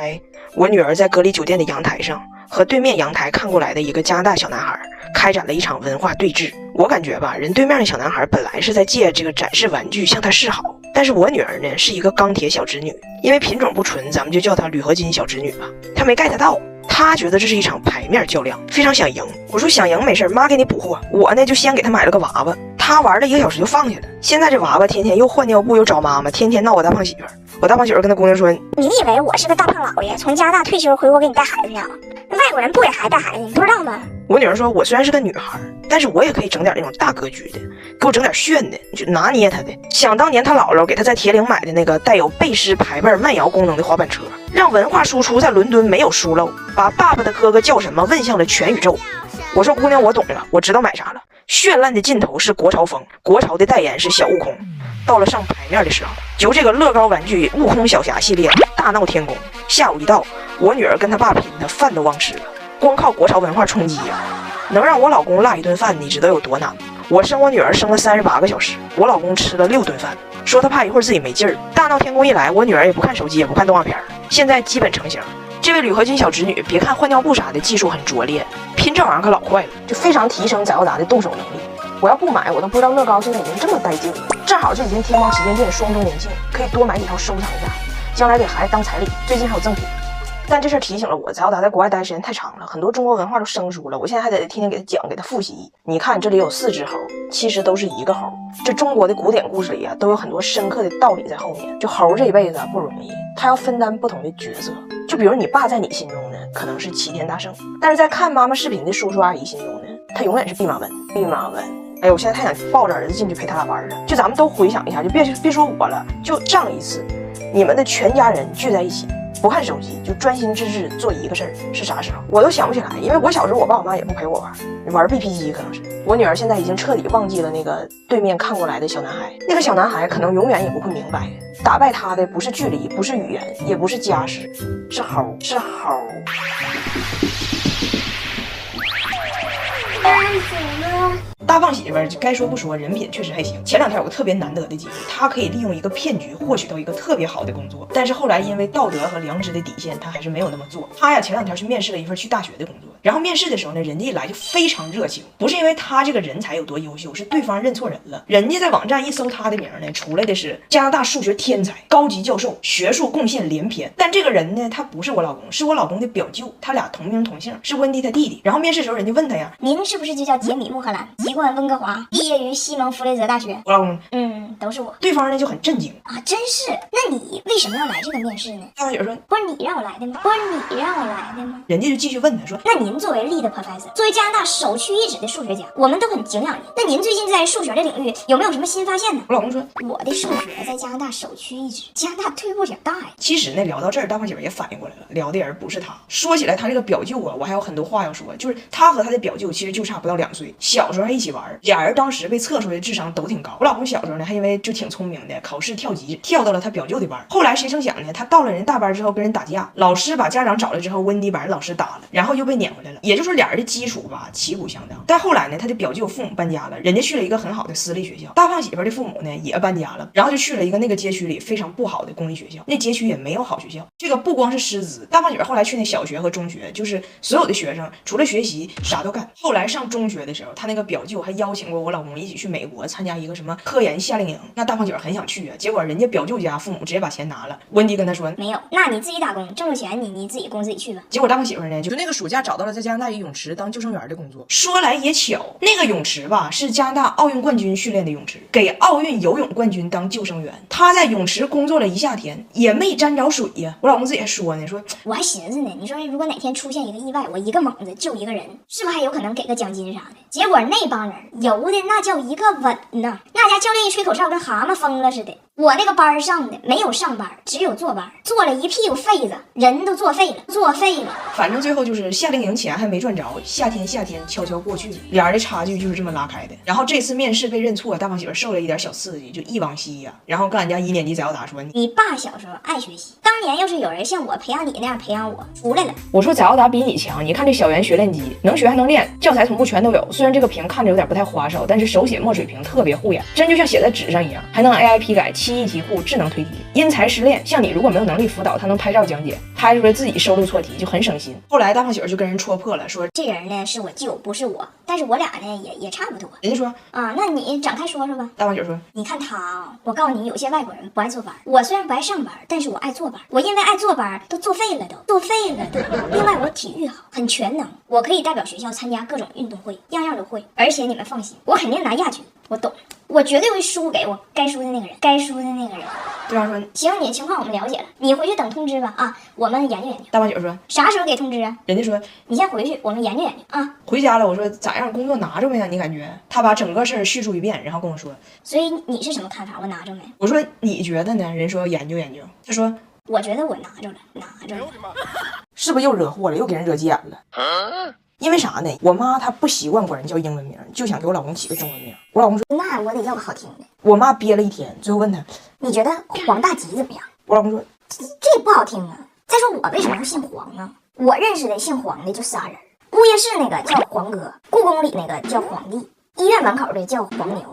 才，我女儿在隔离酒店的阳台上和对面阳台看过来的一个加拿大小男孩开展了一场文化对峙。我感觉吧，人对面的小男孩本来是在借这个展示玩具向他示好，但是我女儿呢是一个钢铁小织女，因为品种不纯，咱们就叫她铝合金小织女吧。她没 get 到，她觉得这是一场牌面较量，非常想赢。我说想赢没事，妈给你补货。我呢就先给她买了个娃娃，她玩了1个小时就放下了。现在这娃娃天天又换尿布又找妈妈，天天闹我大胖媳妇儿。我大胖媳妇儿跟她姑娘说，你以为我是个大胖老爷，从加拿大退休回国给你带孩子呀？外国人不给孩子带孩子，你不知道吗？我女儿说，我虽然是个女孩，但是我也可以整点那种大格局的，给我整点炫的，你就拿捏她的。想当年她姥姥给她在铁岭买的那个带有背式排辈慢摇功能的滑板车，让文化输出在伦敦没有疏漏，把爸爸的哥哥叫什么问向了全宇宙。我说姑娘，我懂了，我知道买啥了。绚烂的尽头是国潮风，国潮的代言是小悟空。到了上牌面的时候，就这个乐高玩具悟空小侠系列大闹天宫。下午一到，我女儿跟她爸拼的饭都忘吃了。光靠国潮文化冲击呀，能让我老公落一顿饭，你知道有多难吗？我生我女儿生了38个小时，我老公吃了6顿饭，说他怕一会儿自己没劲儿。大闹天宫一来，我女儿也不看手机，也不看动画片，现在基本成型。这位铝合金小侄女，别看换尿布啥的技术很拙劣，拼这玩意儿可老快了，就非常提升翟奥达的动手能力。我要不买，我都不知道乐高现在已经这么带劲了。正好这几天天猫旗舰店双周年庆，可以多买几套收藏一下，将来给孩子当彩礼。最近还有赠品。但这事儿提醒了我，翟奥达在国外待时间太长了，很多中国文化都生疏了。我现在还得天天给他讲，给他复习。你看这里有4只猴，其实都是一个猴。这中国的古典故事里啊，都有很多深刻的道理在后面。就猴这一辈子不容易，他要分担不同的角色。就比如你爸在你心中呢，可能是齐天大圣，但是在看妈妈视频的叔叔阿姨心中呢，他永远是弼马温。弼马温，哎呦，我现在太想抱着儿子进去陪他俩玩了。就咱们都回想一下，就别说我了，就上一次你们的全家人聚在一起，不看手机，就专心致志做一个事儿，是啥时候？我都想不起来，因为我小时候我爸我妈也不陪我玩 BP 机，可能是。我女儿现在已经彻底忘记了那个对面看过来的小男孩，那个小男孩可能永远也不会明白，打败他的不是距离，不是语言，也不是家世，是猴，是猴。大胖媳妇儿该说不说，人品确实还行。前2天有个特别难得的机会，她可以利用一个骗局获取到一个特别好的工作，但是后来因为道德和良知的底线，她还是没有那么做。她呀前2天去面试了一份去大学的工作，然后面试的时候呢，人家一来就非常热情，不是因为她这个人才有多优秀，是对方认错人了。人家在网站一搜她的名呢，出来的是加拿大数学天才、高级教授，学术贡献连篇。但这个人呢，他不是我老公，是我老公的表舅，他俩同名同姓，是温蒂他弟弟。然后面试的时候，人家问他呀，您是不是就叫杰米·穆赫兰，籍贯温哥华，毕业于西蒙弗雷泽大学？我老公都是我。对方呢就很震惊啊，真是？那你为什么要来这个面试呢？大胖姐说，不是你让我来的吗？不是你让我来的吗？人家就继续问他说，那您作为 lead professor， 作为加拿大首屈一指的数学家，我们都很敬仰您。那您最近在数学的领域有没有什么新发现呢？我老公说，我的数学在加拿大首屈一指，加拿大退步点大呀。其实呢，聊到这儿，大胖姐也反应过来了，聊的人不是他。说起来，他这个表舅啊，我还有很多话要说，就是他和他的表舅其实就差不到2岁，小时候还一起玩，俩人当时被测出来的智商都挺高。我老公小时候呢，还因为就挺聪明的，考试跳级跳到了他表舅的班。后来谁成想呢，他到了人大班之后跟人打架，老师把家长找来之后，温迪把人老师打了，然后又被撵回来了。也就是说俩人的基础吧旗鼓相当。但后来呢，他的表舅父母搬家了，人家去了一个很好的私立学校。大胖媳妇的父母呢也搬家了，然后就去了一个那个街区里非常不好的公立学校。那街区也没有好学校。这个不光是师资，大胖媳妇后来去那小学和中学，就是所有的学生除了学习啥都干。后来上中学的时候，他那个表舅还邀请过我老公一起去美国参加一个什么科研夏令营。那大胖姐很想去啊，结果人家表舅家父母直接把钱拿了。温迪跟他说没有，那你自己打工挣着钱，你自己供自己去吧。结果大胖媳妇呢，就那个暑假找到了在加拿大一泳池当救生员的工作。说来也巧，那个泳池吧是加拿大奥运冠军训练的泳池，给奥运游泳冠军当救生员。他在泳池工作了1夏天，也没沾着水呀。我老公自己还说呢，说我还寻思呢，你说如果哪天出现一个意外，我一个猛子救一个人，是不是还有可能给个奖金啥的？结果那帮人游的那叫一个稳呐，那家教练一吹口哨跟蛤蟆疯了似的。我那个班上的没有上班，只有坐班，坐了一屁股痱子，人都作废了。反正最后就是夏令营钱还没赚着，夏天悄悄过去了，俩人的差距就是这么拉开的。然后这次面试被认错，大胖媳妇受了一点小刺激，就忆往昔呀。然后跟俺家1年级翟奥达说，你爸小时候爱学习，当年要是有人像我培养你那样培养我，出来了。我说翟奥达比你强，你看这小圆学练机，能学还能练，教材同步全都有。虽然这个屏看着有点不太花哨，但是手写墨水屏特别护眼，真就像写在纸上一样，还能 AI 批改七艺题库智能推题，因材施练。像你如果没有能力辅导，他能拍照讲解，拍出来自己收录错题就很省心。后来大胖媳妇就跟人戳破了，说这人呢是我舅，不是我，但是我俩呢也差不多。人家说啊，那你展开说说吧。大胖媳妇说，你看他啊，我告诉你，有些外国人不爱坐班，我虽然不爱上班，但是我爱坐班。我因为爱坐班都作废了，都作废了。另外我体育好，很全能，我可以代表学校参加各种运动会，样样都会。而且你们放心，我肯定拿亚军，我懂。我绝对会输给我该输的那个人，该输的那个人。对方说行，你的情况我们了解了，你回去等通知吧啊，我们研究研究。大胖媳妇说啥时候给通知啊？人家说你先回去，我们研究研究啊。回家了，我说咋样，工作拿着没呀？你感觉？他把整个事儿叙述一遍，然后跟我说，所以你是什么看法？我拿着没？我说你觉得呢？人说研究研究，他说我觉得我拿着了，拿着了。是不是又惹祸了，又给人惹急眼了？因为啥呢？我妈她不习惯管人叫英文名，就想给我老公起个中文名。我老公说那我得要个好听的。我妈憋了一天，最后问他你觉得黄大吉怎么样？我老公说这不好听啊。再说我为什么要姓黄啊？我认识的姓黄的就仨人，物业室那个叫黄哥，故宫里那个叫皇帝，医院门口的叫黄牛，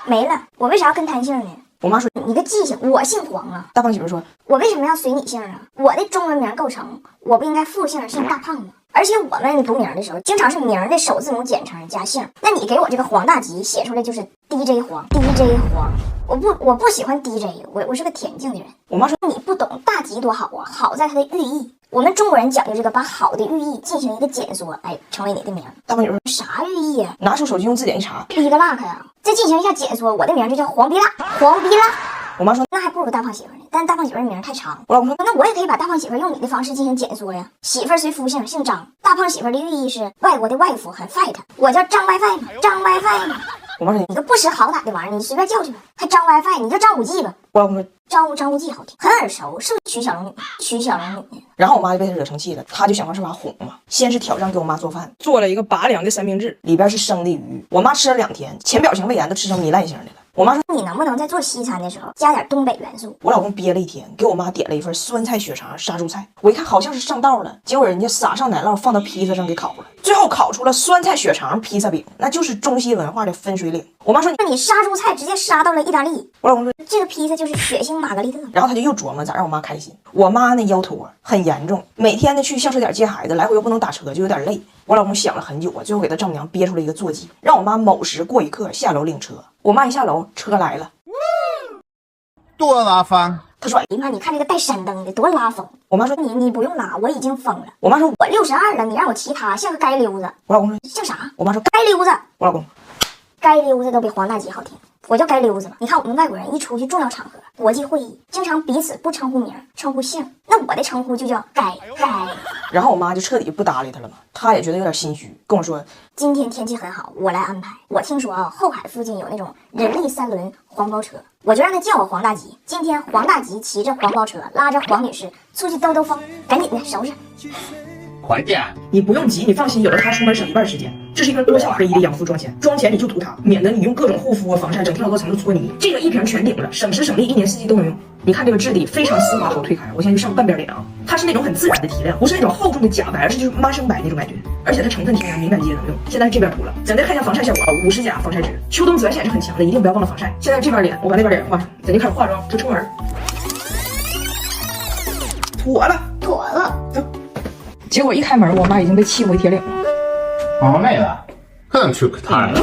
没了。我为啥要跟他姓呢？我妈说你个记性，我姓黄啊。大胖媳妇说我为什么要随你姓啊？我的中文名构成，我不应该复姓姓大胖吗？而且我们读名的时候，经常是名的首字母简称加姓。那你给我这个黄大吉写出来就是 DJ 黄 ，DJ 黄。我不喜欢 DJ， 我是个田径的人。我妈说你不懂大吉多好啊，好在它的寓意。我们中国人讲究这个，把好的寓意进行一个简缩，哎，成为你的名。大胖媳妇说啥寓意呀？拿出手机用字典一查，逼个 luck 呀，再进行一下简缩，我的名就叫黄逼辣，黄逼辣。我妈说那还不如大胖媳妇呢，但大胖媳妇的名太长。我老公说那我也可以把大胖媳妇用你的方式进行简缩呀。媳妇随夫姓，姓张。大胖媳妇的寓意是外国的外夫，很 fight。我叫张 WiFi 嘛，张 WiFi 嘛。我妈说你个不识好歹的玩意儿，你随便叫去吧。还张 WiFi，你叫张无忌吧。我老公说张无忌好听，很耳熟，是不是曲小龙女？曲小龙女。然后我妈就被他惹生气了，他就想方设法哄嘛。先是挑战给我妈做饭，做了一个拔凉的三明治，里边是生的鱼。我妈吃了2天，浅表性胃炎都吃成糜烂型的了。我妈说你能不能在做西餐的时候加点东北元素？我老公憋了一天，给我妈点了一份酸菜血肠杀猪菜。我一看好像是上道了，结果人家撒上奶酪放到披萨上给烤了，最后烤出了酸菜血肠披萨饼，那就是中西文化的分水岭。我妈说那你杀猪菜直接杀到了意大利。我老公说这个披萨就是血腥玛格丽特。然后他就又琢磨咋让我妈开心。我妈那腰托很严重，每天呢去校车点接孩子，来回又不能打车，就有点累。我老公想了很久啊，最后给他丈母娘憋出了一个坐骑，让我妈某时过一刻下楼领车。我妈一下楼，车来了，多拉风。他说：“哎妈，你看这个带山灯的多拉风。”我妈说你不用拉，我已经疯了。我妈说我62了，你让我骑它像个街溜子。我老公说像啥？我妈说街溜子。我老公街溜子都比黄大吉好听。我叫街溜子嘛。你看我们外国人一出去重要场合、国际会议，经常彼此不称呼名，称呼姓。那我的称呼就叫街。然后我妈就彻底不搭理他了嘛，她也觉得有点心虚，跟我说今天天气很好，我来安排。我听说啊，后海附近有那种人力3轮黄包车，我就让他叫我黄大吉。今天黄大吉骑着黄包车，拉着黄女士出去兜兜风，赶紧的收拾。快点！你不用急，你放心，有了它出门省1半时间。这是一瓶多效合一的养肤妆前，妆前你就涂它，免得你用各种护肤防晒，整天好多层都搓泥。这个一瓶全顶了，省时省力，1年4季都能用。你看这个质地非常丝滑好推开，我先去上半边脸啊，它是那种很自然的提亮，不是那种厚重的假白，而是就是妈生白那种感觉，而且它成分天然，敏感肌也能用。现在这边涂了，咱再看一下防晒效果啊，50加防晒值，秋冬紫外线是很强的，一定不要忘了防晒。现在这边脸，我把那边脸画上，咱就开始化妆，就出门。妥了，走。结果一开门，我妈已经被气回铁岭了。好妹子，可能去可太了。